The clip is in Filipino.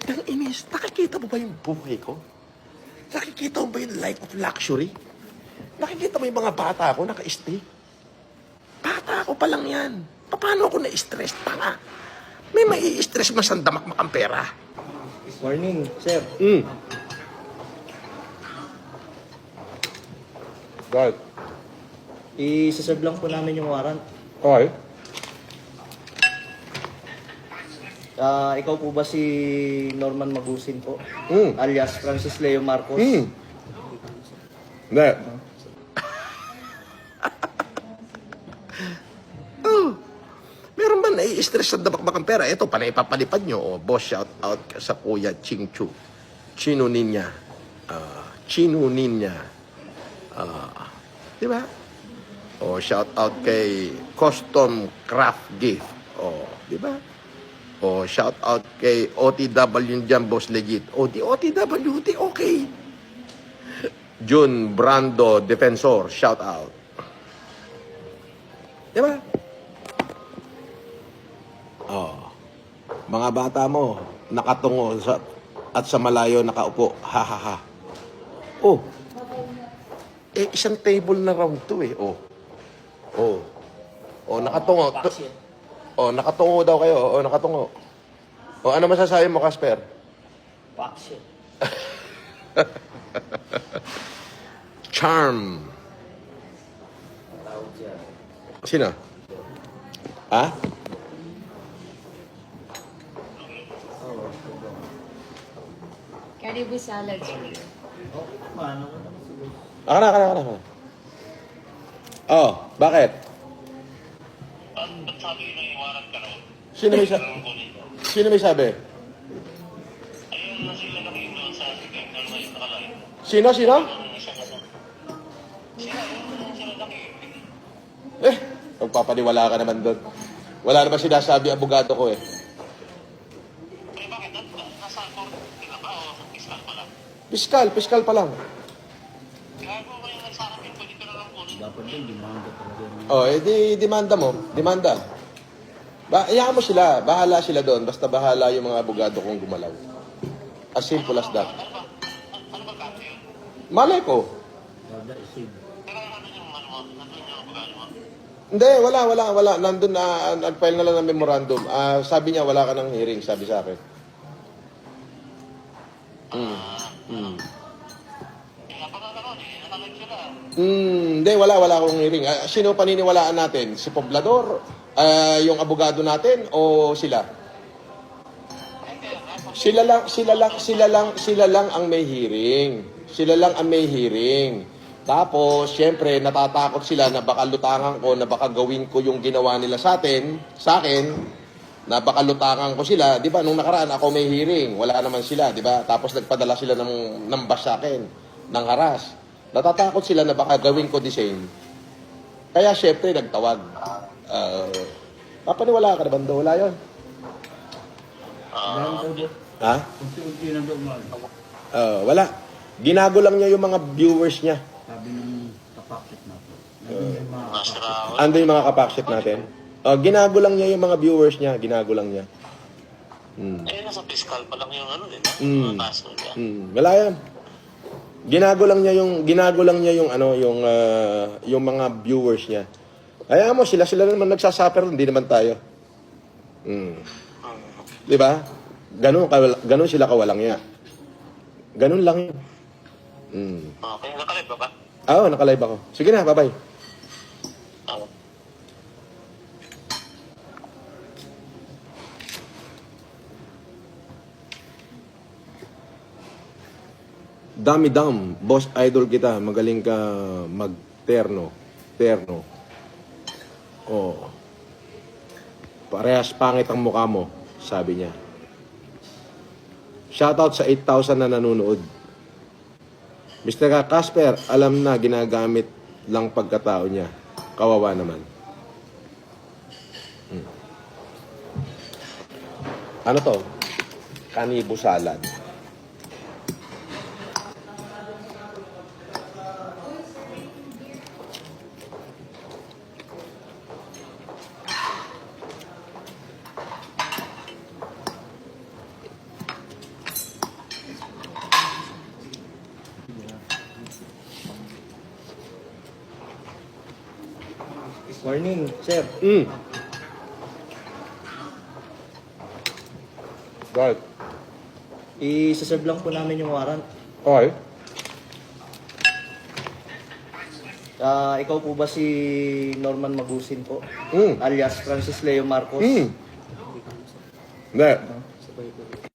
Ang inis, nakikita mo ba yung buhay ko? Nakikita mo ba yung life of luxury? Nakikita mo yung mga bata ko naka-stay? Bata ko pa lang yan. Paano ako na-stress? Tanga. May mai-stress mo sa damakmak ang pera. Morning, sir. Right. I-serve lang po namin yung warrant. Okay. Ikaw po ba si Norman Magusin po? Mm. Alias Francis Leo Marcos? Hindi. Oh, meron ba nai-stress sa damakmak ang pera? Ito, panay papalipad nyo. Oh, boss, shout out sa kuya Ching Chu. Chino Ninya. Chino Ninya. Di ba? Oh, shout out kay Custom Craft Gift. Oh, di ba? Oh, shout out kay OTW dyan, Boss Legit. Oh, di OTW, di okay. Jun Brando Defensor, shout out. Di ba? Oh, mga bata mo, nakatungo at sa malayo nakaupo. Ha ha ha. Oh, isang table na round to eh. Oh. Oh. Oh, nakatungo. Oh, nakatungo daw kayo. Oh, nakatungo. Oh, ano masasabi mo, Casper? Paksyon. Charm. Sino? Ha? Caribou salad, sir. Aka na. Oh, bakit? Ba't sabi nyo yung warrant ka raw? Sino may sabi? Ayun na sila nakita sa akin. Ano na yung nakalay? Sino? Sila, yung sila nakita. Magpapaniwala ka naman doon. Wala naman sinasabi abogado ko eh. Eh bakit? Nasa korte ka ba o fiskal pa lang? Piskal pa lang. Gago ba yung nagsarapin? Pwede ka na lang kunin. Dapat din, demanda talaga. Oh, edi demanda mo. Demanda. Iyaan mo sila. Bahala sila doon. Basta bahala yung mga abogado kong gumalaw. As simple as that. Ano ba kaso yun? Malay ko. Dada isig. Pero ano yung ano mo? Nandun yung abogado mo? Hindi, wala. Nandun na, nag-file na lang ng memorandum. Sabi niya, wala ka ng hearing, sabi sa akin. Kaya pa nga naman eh. Nakalag sila. Hindi, wala akong hearing. Sino paniniwalaan natin? Si Poblador? Yung abogado natin? O sila? Sila lang ang may hearing. Sila lang ang may hearing. Tapos, syempre, natatakot sila na baka lutangan ko, na baka gawin ko yung ginawa nila sa akin, na baka lutangan ko sila. Di ba, nung nakaraan ako may hearing, wala naman sila, di ba? Tapos nagpadala sila ng bash sa akin, ng haras. Natatakot sila na baka gawin ko the same. Kaya, syempre, nagtawag. Papaniwala ka na bando? Wala yun. Ha? Unti-unti na daw mahal. Wala. Ginago lang niya yung mga viewers niya. Sabi ng kapakit natin. Nasira. Ando yung mga kapakship natin. Ginago lang niya yung mga viewers niya. Ginago lang niya. Eh, nasa fiskal pa lang yung ano, di ba? Mga kaso niya. Wala yan. Ginago lang niya yung mga viewers niya. Kaya mo, sila naman nagsasuffer, hindi naman tayo. Di ba? Ganun sila kawalang niya. Ganun lang yun. Okay, nakalive ba ba? Oo, nakalive ako. Sige na, bye-bye. Oo. Dami-dam, boss idol kita, magaling ka mag-terno. Oh. Parehas pangit ang mukha mo, sabi niya. Shoutout sa 8,000 na nanonood. Mr. Casper, alam na ginagamit lang pagkatao niya. Kawawa naman. Ano to? Kanibo salad. Morning, sir. Right. I-serve lang po namin yung warrant. Okay. Ikaw po ba si Norman Magusin po? Mm. Alias Francis Leo Marcos? Hindi. Sabay po.